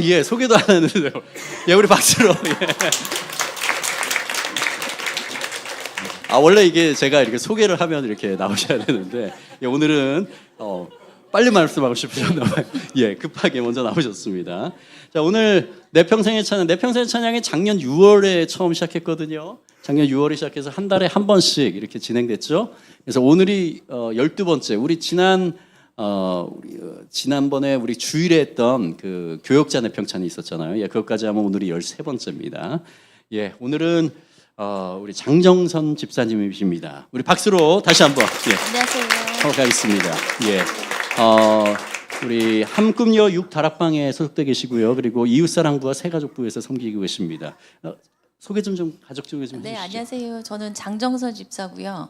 예, 소개도 안 했는데요. 예, 우리 박수로. 예. 원래 이게 제가 이렇게 소개를 하면 이렇게 나오셔야 되는데, 예, 오늘은 빨리 말씀하고 싶으셨나 봐요. 예, 급하게 먼저 나오셨습니다. 자, 오늘 내 평생의 찬양이 작년 6월에 처음 시작했거든요. 작년 6월에 시작해서 한 달에 한 번씩 이렇게 진행됐죠. 그래서 오늘이 12번째. 우리 지난번에 우리 주일에 했던 그 교역자 내 평찬이 있었잖아요. 예, 그것까지 하면 오늘이 13번째입니다. 예, 오늘은 우리 장정선 집사님이십니다. 우리 박수로 다시 한번 안녕하세요. 가겠습니다. 예, 우리 함꿈여 6 다락방에 소속돼 계시고요. 그리고 이웃사랑부와 새가족부에서 섬기고 계십니다. 소개 좀 가족 소개 좀 네, 해주시죠. 안녕하세요. 저는 장정선 집사고요.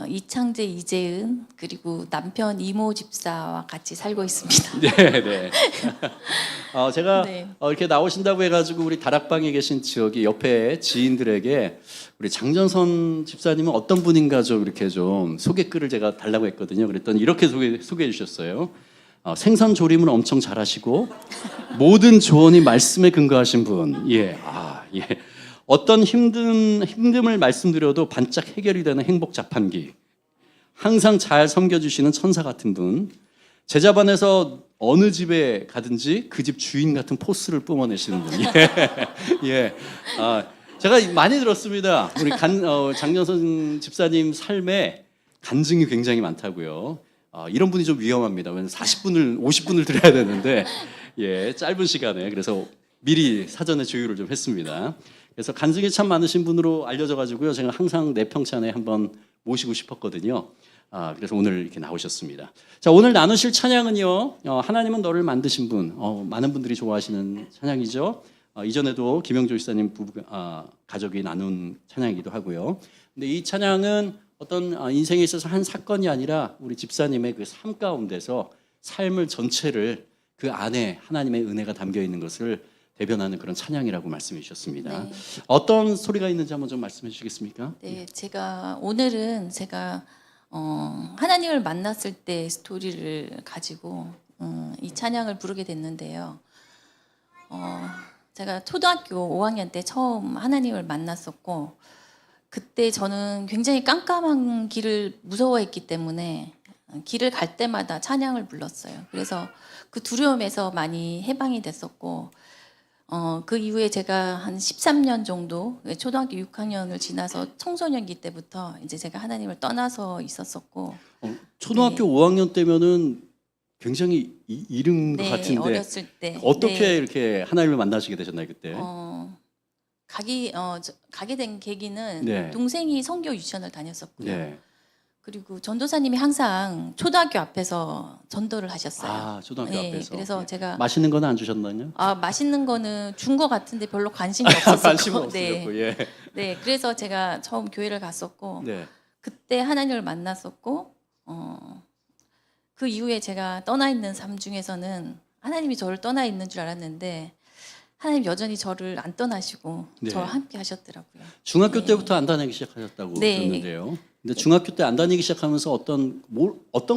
이창재, 이재은 그리고 남편 이모 집사와 같이 살고 있습니다. 네, 네. 제가 네. 이렇게 나오신다고 해가지고 우리 다락방에 계신 지역의 옆에 지인들에게 우리 장정선 집사님은 어떤 분인가 좀 이렇게 좀 소개글을 제가 달라고 했거든요. 그랬더니 이렇게 소개해 주셨어요. 생선 조림은 엄청 잘하시고 모든 조언이 말씀에 근거하신 분. 예, 예. 어떤 힘듦을 말씀드려도 반짝 해결이 되는 행복 자판기. 항상 잘 섬겨주시는 천사 같은 분. 제자반에서 어느 집에 가든지 그 집 주인 같은 포스를 뿜어내시는 분. 예. 제가 많이 들었습니다. 우리 장정선 집사님 삶에 간증이 굉장히 많다고요. 이런 분이 좀 위험합니다. 왜냐면 50분을 드려야 되는데, 예, 짧은 시간에. 그래서 미리 사전에 조율을 좀 했습니다. 그래서 간증이 참 많으신 분으로 알려져 가지고요. 제가 항상 내 평찬에 한번 모시고 싶었거든요. 그래서 오늘 이렇게 나오셨습니다. 자, 오늘 나누실 찬양은요. 하나님은 너를 만드신 분. 많은 분들이 좋아하시는 찬양이죠. 이전에도 김영조 집사님 가족이 나눈 찬양이기도 하고요. 근데 이 찬양은 어떤 인생에 있어서 한 사건이 아니라 우리 집사님의 그 삶 가운데서 삶을 전체를 그 안에 하나님의 은혜가 담겨 있는 것을 대변하는 그런 찬양이라고 말씀해 주셨습니다. 네. 어떤 소리가 있는지 한번 좀 말씀해 주시겠습니까? 네, 오늘은 제가 하나님을 만났을 때 스토리를 가지고 이 찬양을 부르게 됐는데요. 제가 초등학교 5학년 때 처음 하나님을 만났었고, 그때 저는 굉장히 깜깜한 길을 무서워했기 때문에 길을 갈 때마다 찬양을 불렀어요. 그래서 그 두려움에서 많이 해방이 됐었고, 그 이후에 제가 한 13년 정도, 초등학교 6학년을 지나서 청소년기 때부터 이제 제가 하나님을 떠나서 있었었고. 초등학교 네. 5학년 때면은 굉장히 이른 것 네, 같은데 어렸을 때. 어떻게 네. 이렇게 하나님을 만나시게 되셨나요 그때? 가게 된 계기는 네. 동생이 선교 유치원을 다녔었고요. 네. 그리고 전도사님이 항상 초등학교 앞에서 전도를 하셨어요. 초등학교 네, 앞에서. 그래서 네. 제가 맛있는 건 안 주셨나요? 맛있는 거는 준 것 같은데 별로 관심이 없었고. 관심은 네. 없으셨고, 예. 네, 그래서 제가 처음 교회를 갔었고, 네. 그때 하나님을 만났었고, 그 이후에 제가 떠나 있는 삶 중에서는 하나님이 저를 떠나 있는 줄 알았는데 하나님 여전히 저를 안 떠나시고 네. 저와 함께 하셨더라고요. 중학교 네. 때부터 안 다니기 시작하셨다고 네. 들었는데요. 근데 중학교 때 안 다니기 시작하면서 어떤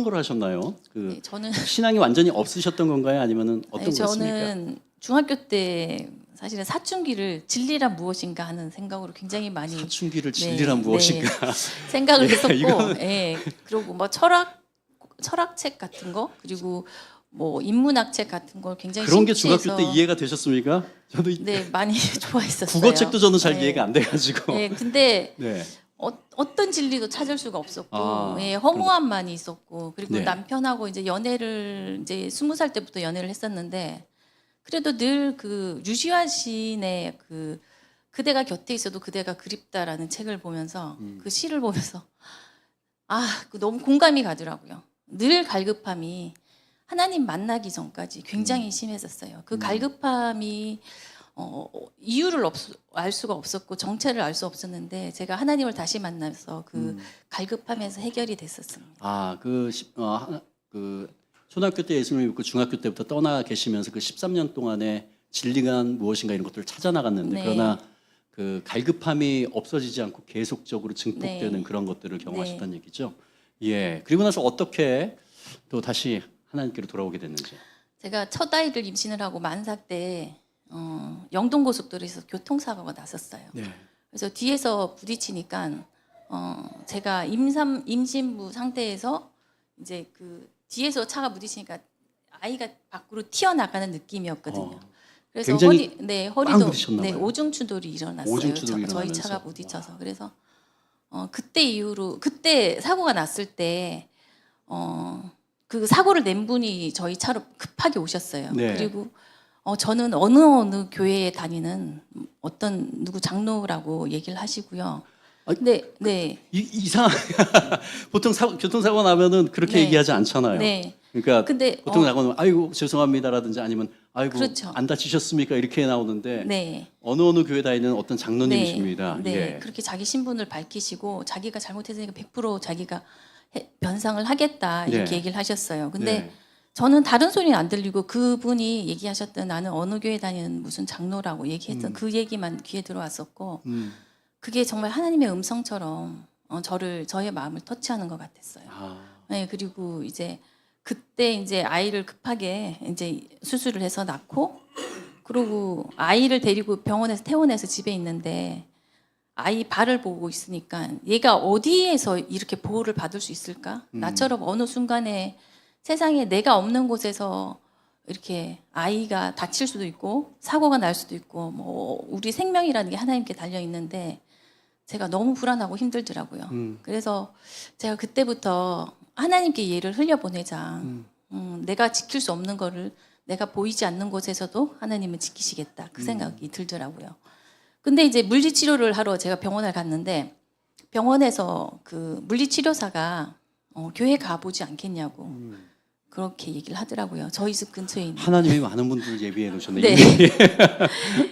걸 하셨나요? 네, 저는 신앙이 완전히 없으셨던 건가요? 아니면은 어떤 거였습니까? 저는 중학교 때 사실은 사춘기를 진리란 무엇인가 하는 생각으로 굉장히 많이 사춘기를 네, 진리란 무엇인가? 생각을 예, 했었고, 이거는- 예, 그리고 뭐 철학책 같은 거, 그리고 뭐 인문학책 같은 걸 굉장히 그런 게 심취해서 중학교 때 이해가 되셨습니까? 저도 네, 많이 좋아했었어요. 국어책도 저는 잘 네. 이해가 안 돼가지고. 네, 근데 네. 어떤 진리도 찾을 수가 없었고, 아, 예, 허무함만이 있었고, 그리고 네. 남편하고 이제 연애를 이제 20살 때부터 연애를 했었는데, 그래도 늘 그 류시환 시인의 그 그대가 곁에 있어도 그대가 그립다라는 책을 보면서 그 시를 보면서 그 너무 공감이 가더라고요. 늘 갈급함이 하나님 만나기 전까지 굉장히 심했었어요. 그 갈급함이 이유를 알 수가 없었고 정체를 알 수 없었는데 제가 하나님을 다시 만나서 그 갈급함에서 해결이 됐었습니다. 그 초등학교 때 예수님을 믿고 중학교 때부터 떠나 계시면서 그 13년 동안에 진리가 무엇인가 이런 것들을 찾아 나갔는데 네. 그러나 그 갈급함이 없어지지 않고 계속적으로 증폭되는 네. 그런 것들을 경험하셨다는 얘기죠. 예. 그리고 나서 어떻게 또 다시 하나님께로 돌아오게 됐는지. 제가 첫 아이를 임신을 하고 만삭 때 영동고속도로에서 교통사고가 났었어요. 네. 그래서 뒤에서 부딪히니까 제가 임신부 상태에서 이제 그 뒤에서 차가 부딪히니까 아이가 밖으로 튀어나가는 느낌이었거든요. 그래서 굉장히 빵 허리도 부딪혔나 봐요. 오중 추돌이 일어났어요. 오중추돌이 저희 일어나면서. 차가 부딪혀서. 그래서 그때 이후로 그때 사고가 났을 때 그 사고를 낸 분이 저희 차로 급하게 오셨어요. 네. 그리고 저는 어느 교회에 다니는 어떤 누구 장로라고 얘기를 하시고요. 근데 네. 이상 보통 교통사고 나면은 그렇게 네. 얘기하지 않잖아요. 네. 그러니까 근데 보통 나가면 아이고 죄송합니다라든지 아니면 아이고 그렇죠. 안 다치셨습니까 이렇게 나오는데 네. 어느 교회 다니는 어떤 장로님이십니다. 네. 예. 그렇게 자기 신분을 밝히시고 자기가 잘못했으니까 100% 자기가 변상을 하겠다 이렇게 네. 얘기를 하셨어요. 근데 네. 저는 다른 소리는 안 들리고 그분이 얘기하셨던 나는 어느 교회 다니는 무슨 장로라고 얘기했던 그 얘기만 귀에 들어왔었고 그게 정말 하나님의 음성처럼 저의 마음을 터치하는 것 같았어요. 아, 네, 그리고 이제 그때 이제 아이를 급하게 이제 수술을 해서 낳고 그리고 아이를 데리고 병원에서 퇴원해서 집에 있는데 아이 발을 보고 있으니까 얘가 어디에서 이렇게 보호를 받을 수 있을까? 나처럼 어느 순간에 세상에 내가 없는 곳에서 이렇게 아이가 다칠 수도 있고 사고가 날 수도 있고 뭐 우리 생명이라는 게 하나님께 달려 있는데 제가 너무 불안하고 힘들더라고요. 그래서 제가 그때부터 하나님께 얘를 흘려보내자. 내가 지킬 수 없는 거를 내가 보이지 않는 곳에서도 하나님은 지키시겠다. 그 생각이 들더라고요. 근데 이제 물리치료를 하러 제가 병원을 갔는데 병원에서 그 물리치료사가 교회 가보지 않겠냐고 그렇게 얘기를 하더라고요. 저희 집 근처에 있는. 하나님이 많은 분들을 예비해 놓으셨네요. 네. 네.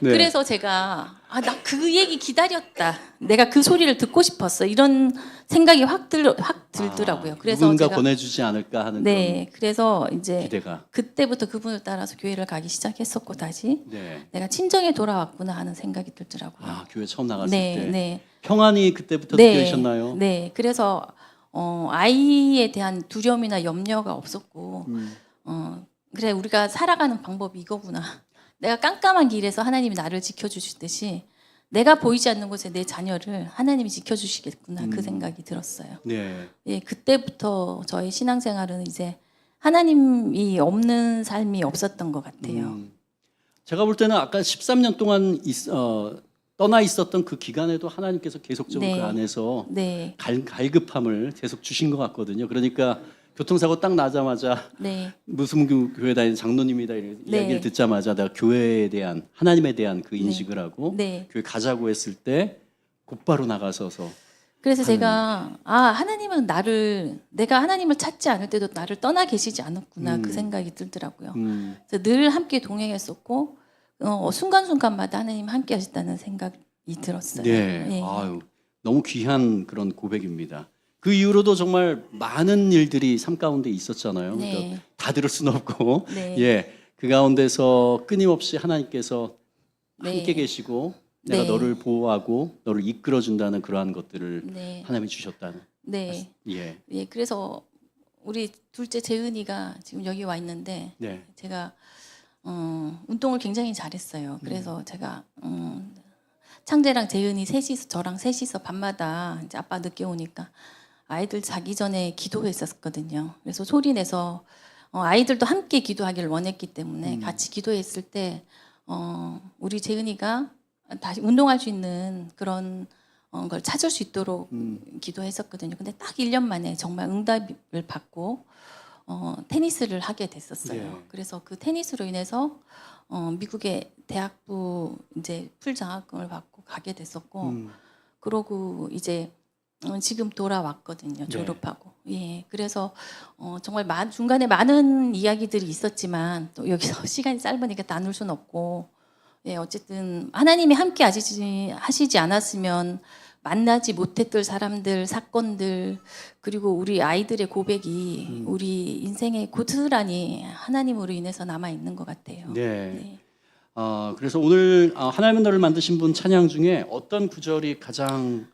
그래서 제가 나 그 얘기 기다렸다. 내가 그 소리를 듣고 싶었어. 이런 생각이 확 들더라고요. 그래서 누군가 제가 보내주지 않을까 하는 네, 그래서 그런 이제 기대가. 그때부터 그분을 따라서 교회를 가기 시작했었고 다시 네. 내가 친정에 돌아왔구나 하는 생각이 들더라고요. 아 교회 처음 나갔을 네, 때 네, 평안이 그때부터 네, 느껴지셨나요? 네. 그래서 아이에 대한 두려움이나 염려가 없었고, 그래 우리가 살아가는 방법이 이거구나. 내가 깜깜한 길에서 하나님이 나를 지켜주시듯이 내가 보이지 않는 곳에 내 자녀를 하나님이 지켜주시겠구나 그 생각이 들었어요. 네. 예, 그때부터 저의 신앙생활은 이제 하나님이 없는 삶이 없었던 것 같아요. 제가 볼 때는 아까 13년 동안 떠나 있었던 그 기간에도 하나님께서 계속적으로 네. 그 안에서 네, 갈급함을 계속 주신 것 같거든요. 그러니까 교통사고 딱 나자마자 네, 무슨 교회 다니는 장로님이다 이런 네. 이야기를 듣자마자 내가 교회에 대한 하나님에 대한 그 인식을 하고 네. 교회 가자고 했을 때 곧바로 나가서서 그래서 제가 하나님은 내가 하나님을 찾지 않을 때도 나를 떠나 계시지 않았구나 그 생각이 들더라고요. 그래서 늘 함께 동행했었고 순간순간마다 하나님 함께 하셨다는 생각이 들었어요. 네. 예. 아유, 너무 귀한 그런 고백입니다. 그 이후로도 정말 많은 일들이 삶 가운데 있었잖아요. 네. 그러니까 다 들을 수는 없고, 네. 예, 그 가운데서 끊임없이 하나님께서 네. 함께 계시고 내가 네. 너를 보호하고 너를 이끌어준다는 그러한 것들을 네. 하나님이 주셨다는. 네. 예, 예, 그래서 우리 둘째 재은이가 지금 여기 와 있는데 네, 제가 운동을 굉장히 잘했어요. 그래서 제가 창재랑 재은이 셋이서 저랑 셋이서 밤마다 이제 아빠 늦게 오니까 아이들 자기 전에 기도했었거든요. 그래서 소리 내서 아이들도 함께 기도하기를 원했기 때문에 같이 기도했을 때 우리 재은이가 다시 운동할 수 있는 그런 걸 찾을 수 있도록 기도했었거든요. 근데 딱 1년 만에 정말 응답을 받고 테니스를 하게 됐었어요. 네. 그래서 그 테니스로 인해서 미국의 대학부 이제 풀 장학금을 받고 가게 됐었고, 그러고 이제 지금 돌아왔거든요. 졸업하고. 예, 그래서 정말 중간에 많은 이야기들이 있었지만 또 여기서 시간이 짧으니까 나눌 수는 없고, 예, 어쨌든 하나님이 함께 하시지 않았으면 만나지 못했던 사람들, 사건들, 그리고 우리 아이들의 고백이 우리 인생에 고스란히 하나님으로 인해서 남아 있는 것 같아요. 네. 그래서 오늘 하나님은 너를 만드신 분 찬양 중에 어떤 구절이 가장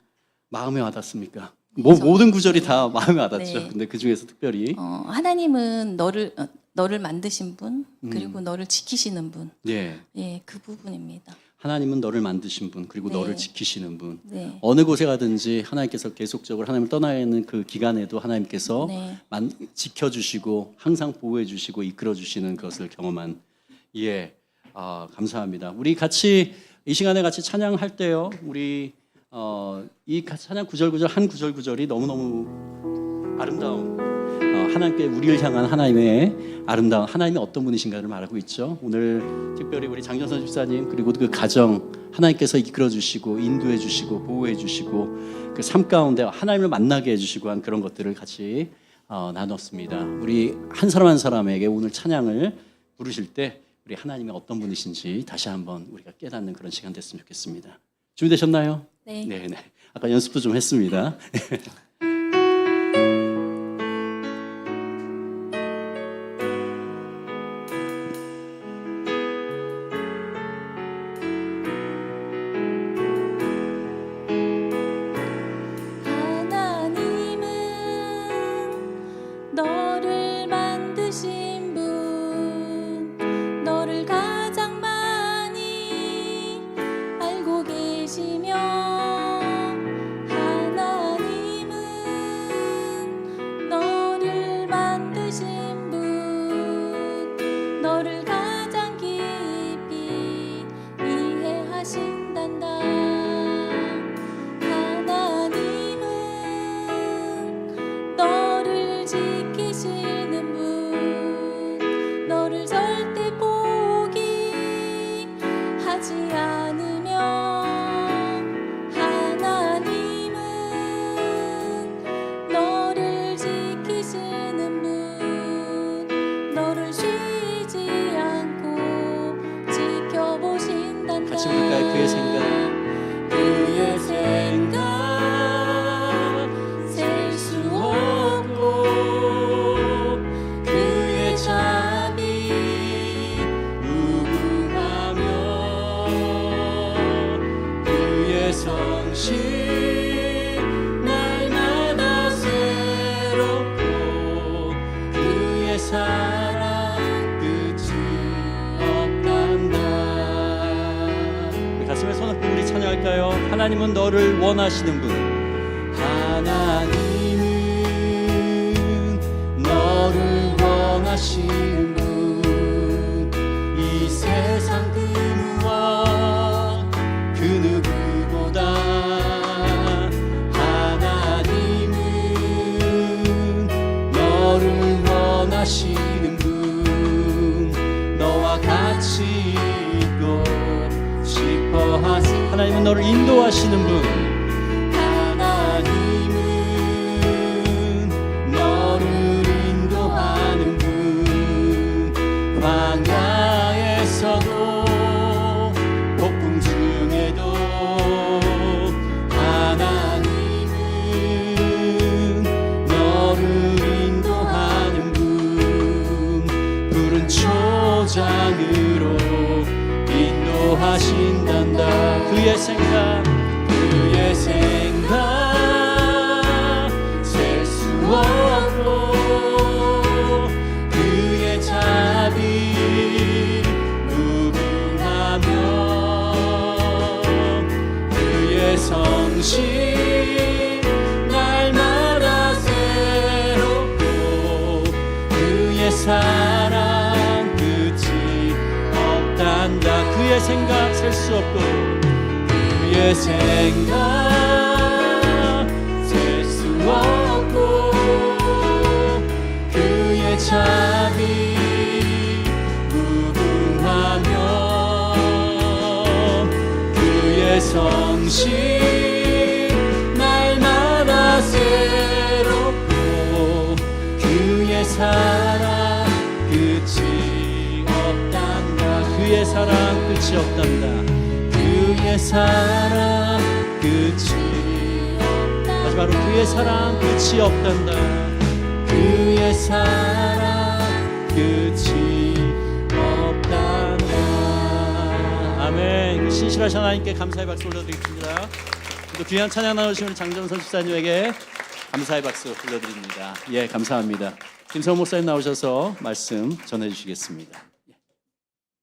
마음에 와닿습니까? 모든 구절이 다 마음에 와닿죠. 네. 근데 그 중에서 특별히 하나님은 너를 너를 만드신 분 그리고 너를 지키시는 분, 예. 예, 그 부분입니다. 하나님은 너를 만드신 분 그리고 네. 너를 지키시는 분. 네. 어느 곳에 가든지 하나님께서 계속적으로 하나님을 떠나 있는 그 기간에도 하나님께서 네. 지켜주시고 항상 보호해주시고 이끌어주시는 것을 경험한 감사합니다. 우리 같이 이 시간에 같이 찬양할 때요. 우리 이 찬양 구절구절 한 구절구절이 너무너무 아름다운 하나님께 우리를 향한 하나님의 아름다운 하나님이 어떤 분이신가를 말하고 있죠. 오늘 특별히 우리 장전선 집사님 그리고 그 가정 하나님께서 이끌어주시고 인도해주시고 보호해주시고 그 삶 가운데 하나님을 만나게 해주시고 한 그런 것들을 같이 나눴습니다. 우리 한 사람 한 사람에게 오늘 찬양을 부르실 때 우리 하나님이 어떤 분이신지 다시 한번 우리가 깨닫는 그런 시간 됐으면 좋겠습니다. 준비되셨나요? 네. 네. 아까 연습도 좀 했습니다. 하나님은 너를 만드신 분, 너를 가장 많이 알고 계시며, 하나님은 너를 만드신 분, 너를 가장 깊이 이해하신단다. 너를 지키시는 분, 너를 절대 포기하지 않으며, 하나님은 너를 지키시는 분, 너를 쉬지 않고 지켜보신단다. 같이 부를까요? 그의 생각. 그의 생각 셀 수 없고, 그의 자비 무궁하며, 그의 성실 날마다 새롭고, 그의 사랑 끝이 없단다. 우리 가슴에 손을 얹고 우리 찬양할까요? 하나님은 너를 원하시는 분. 하나님은 너를 원하시는 분. 이 세상 그 무엇 그 누구보다 하나님은 너를 원하시는 분. 너와 같이 있고 싶어 하세요. 하나님은 너를 인도하시는 분. 하나님은 너를 인도하는 분. 광야에서도 폭풍 중에도 하나님은 너를 인도하는 분. 푸른 초장으로 인도하신단다. 그의 생각 셀 수 없고, 그의 자비 무궁하며, 그의 성실 날마다 새롭고, 그의 사랑 끝이 없단다. 그의 생각 셀 수 없고, 그의 생각 셀 수 없고, 그의 자비 무궁하며, 그의 성실 날마다 새롭고, 그의 사랑 끝이 없단다. 그의 사랑 끝이 없단다. 그의 사랑 끝이 없단다. 마지막으로 그의 사랑 끝이 없단다. 그의 사랑 끝이 없단다. 아멘. 신실하신 하나님께 감사의 박수 올려드리겠습니다. 또 귀한 찬양 나누신 우리 장정선 집사님에게 감사의 박수 불러드립니다. 예, 감사합니다. 김성호 목사님 나오셔서 말씀 전해주시겠습니다.